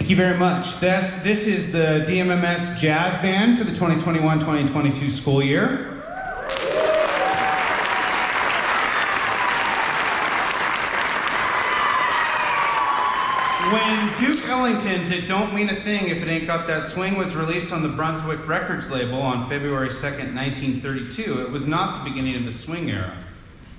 Thank you very much. This is the DMMS Jazz Band for the 2021-2022 school year. When Duke Ellington's It Don't Mean a Thing If It Ain't Got That Swing was released on the Brunswick Records label on February 2nd, 1932, it was not the beginning of the swing era.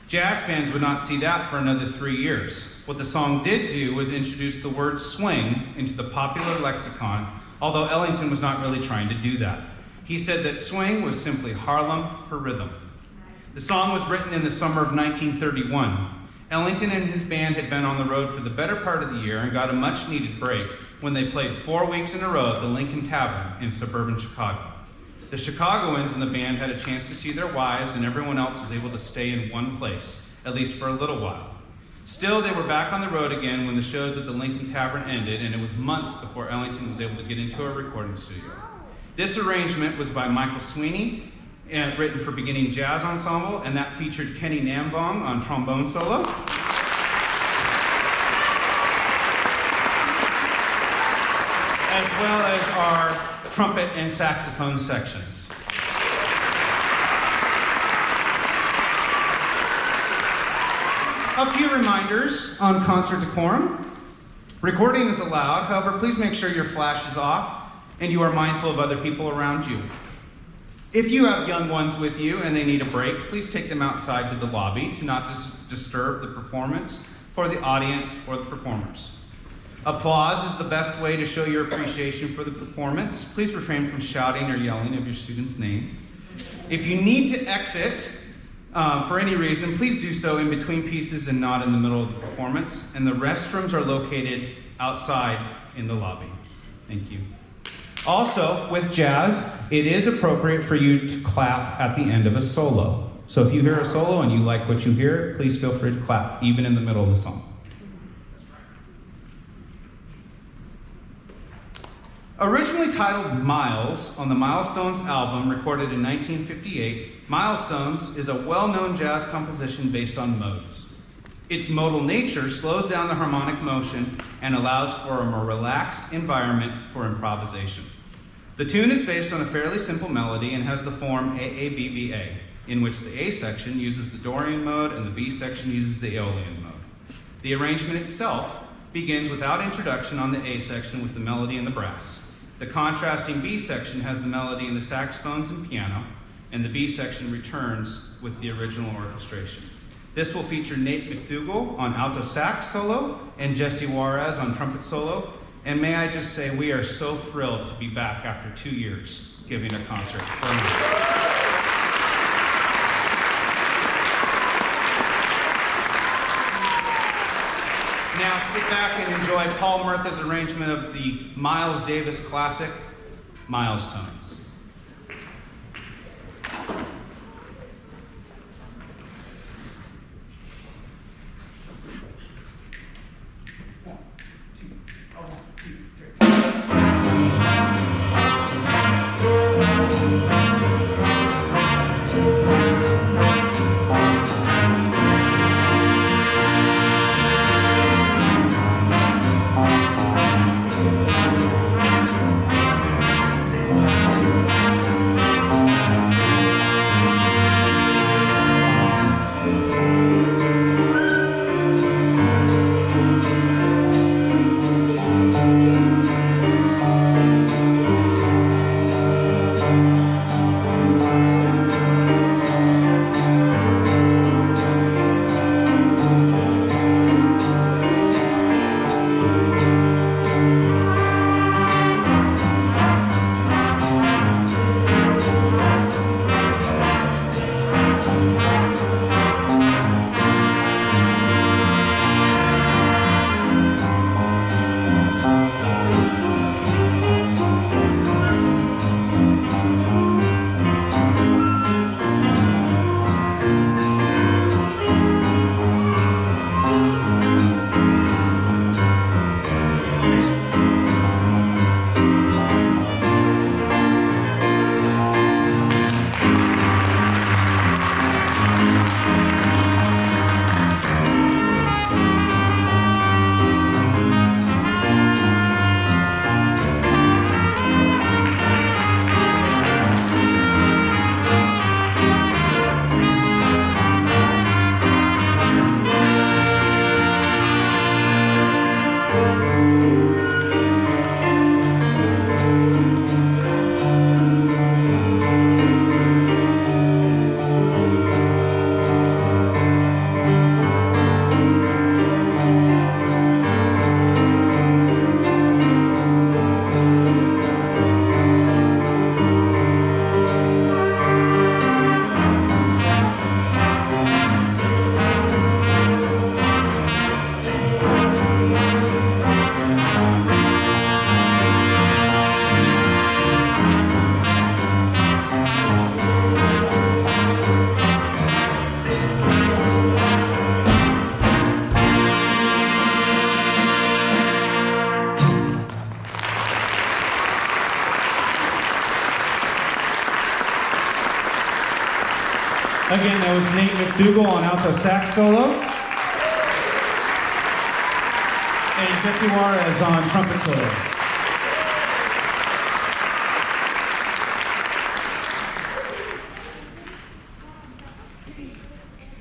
Jazz fans would not see that for another 3 years. What the song did do was introduce the word swing into the popular lexicon, although Ellington was not really trying to do that. He said that swing was simply Harlem for rhythm. The song was written in the summer of 1931. Ellington and his band had been on the road for the better part of the year and got a much-needed break when they played 4 weeks in a row at the Lincoln Tavern in suburban Chicago. The Chicagoans in the band had a chance to see their wives, and everyone else was able to stay in one place, at least for a little while. Still, they were back on the road again when the shows at the Lincoln Tavern ended, and it was months before Ellington was able to get into a recording studio. This arrangement was by Michael Sweeney, and written for beginning jazz ensemble, and that featured Kenny Nambong on trombone solo. As well as our trumpet and saxophone sections. A few reminders on concert decorum. Recording is allowed, however, please make sure your flash is off and you are mindful of other people around you. If you have young ones with you and they need a break, please take them outside to the lobby to not disturb the performance for the audience or the performers. Applause is the best way to show your appreciation for the performance. Please refrain from shouting or yelling of your students' names. If you need to exit for any reason, please do so in between pieces and not in the middle of the performance. And the restrooms are located outside in the lobby. Thank you. Also, with jazz, it is appropriate for you to clap at the end of a solo. So if you hear a solo and you like what you hear, please feel free to clap, even in the middle of the song. Originally titled Miles on the Milestones album recorded in 1958, Milestones is a well-known jazz composition based on modes. Its modal nature slows down the harmonic motion and allows for a more relaxed environment for improvisation. The tune is based on a fairly simple melody and has the form AABBA, in which the A section uses the Dorian mode and the B section uses the Aeolian mode. The arrangement itself begins without introduction on the A section with the melody and the brass. The contrasting B section has the melody and the saxophones and piano, and the B section returns with the original orchestration. This will feature Nate McDougall on alto sax solo and Jesse Juarez on trumpet solo. And may I just say, we are so thrilled to be back after 2 years giving a concert. Now sit back and enjoy Paul Murtha's arrangement of the Miles Davis classic, Milestones. Again, that was Nate McDougall on alto sax solo. And Jesse Juarez on trumpet solo.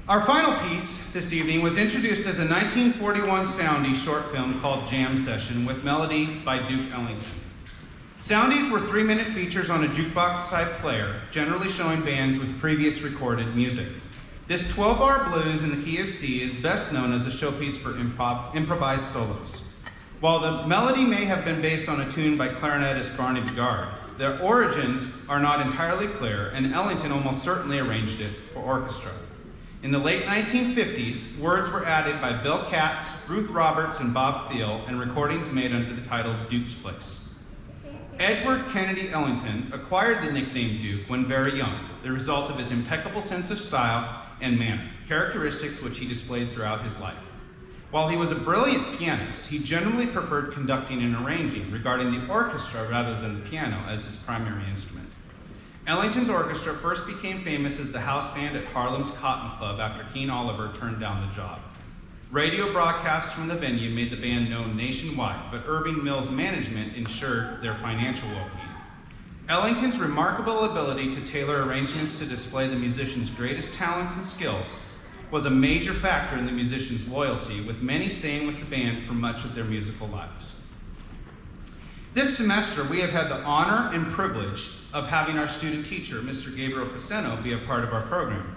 Our final piece this evening was introduced as a 1941 Soundy short film called Jam Session with melody by Duke Ellington. Soundies were 3-minute features on a jukebox-type player, generally showing bands with previous recorded music. This 12-bar blues in the key of C is best known as a showpiece for improvised solos. While the melody may have been based on a tune by clarinetist Barney Bigard, their origins are not entirely clear, and Ellington almost certainly arranged it for orchestra. In the late 1950s, words were added by Bill Katz, Ruth Roberts, and Bob Thiel, and recordings made under the title Duke's Place. Edward Kennedy Ellington acquired the nickname Duke when very young, the result of his impeccable sense of style and manner, characteristics which he displayed throughout his life. While he was a brilliant pianist, he generally preferred conducting and arranging, regarding the orchestra rather than the piano as his primary instrument. Ellington's orchestra first became famous as the house band at Harlem's Cotton Club after Keen Oliver turned down the job. Radio broadcasts from the venue made the band known nationwide, but Irving Mills' management ensured their financial well-being. Ellington's remarkable ability to tailor arrangements to display the musician's greatest talents and skills was a major factor in the musicians' loyalty, with many staying with the band for much of their musical lives. This semester, we have had the honor and privilege of having our student teacher, Mr. Gabriel Paceno, be a part of our program.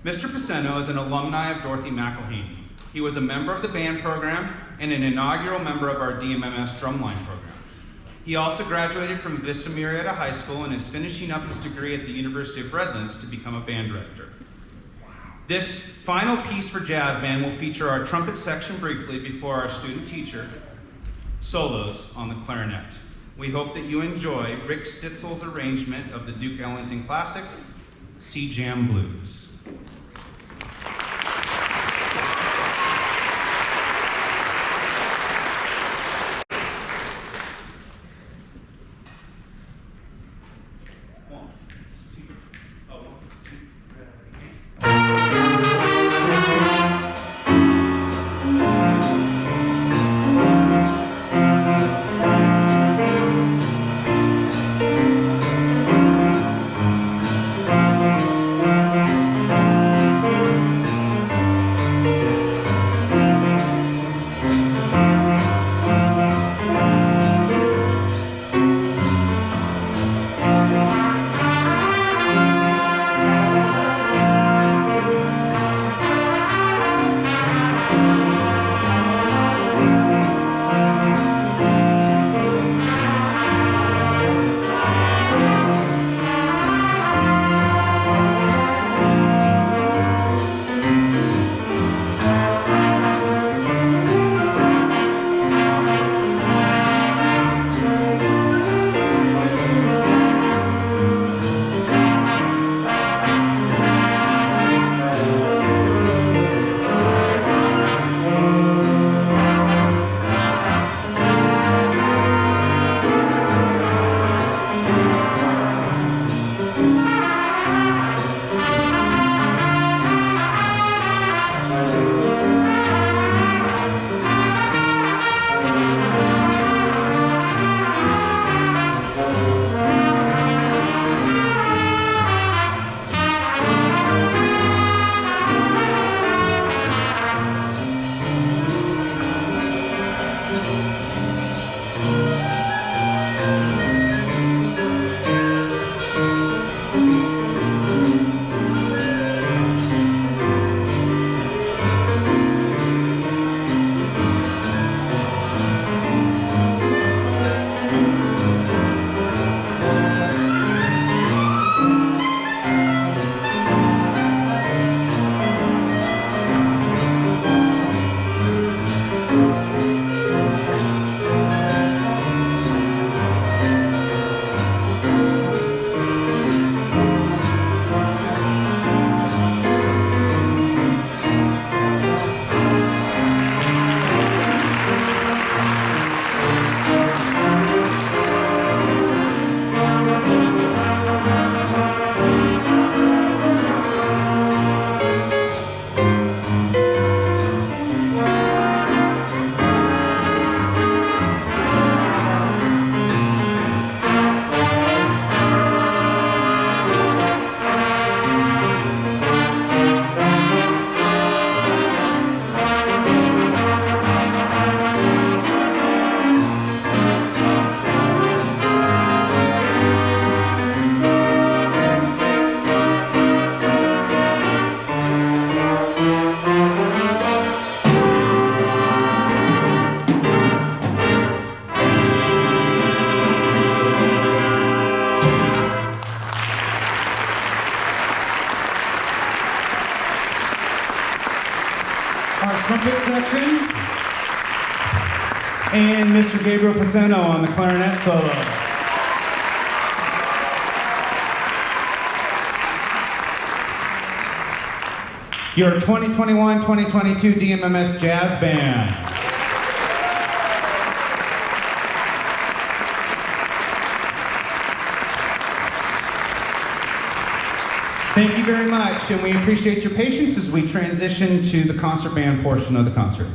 Mr. Paceno is an alumni of Dorothy McElhaney. He was a member of the band program and an inaugural member of our DMMS drumline program. He also graduated from Vista Marietta High School and is finishing up his degree at the University of Redlands to become a band director. This final piece for jazz band will feature our trumpet section briefly before our student teacher solos on the clarinet. We hope that you enjoy Rick Stitzel's arrangement of the Duke Ellington classic, Sea Jam Blues. And Mr. Gabriel Paceno on the clarinet solo. Your 2021-2022 DMMS Jazz Band. Thank you very much, and we appreciate your patience as we transition to the concert band portion of the concert.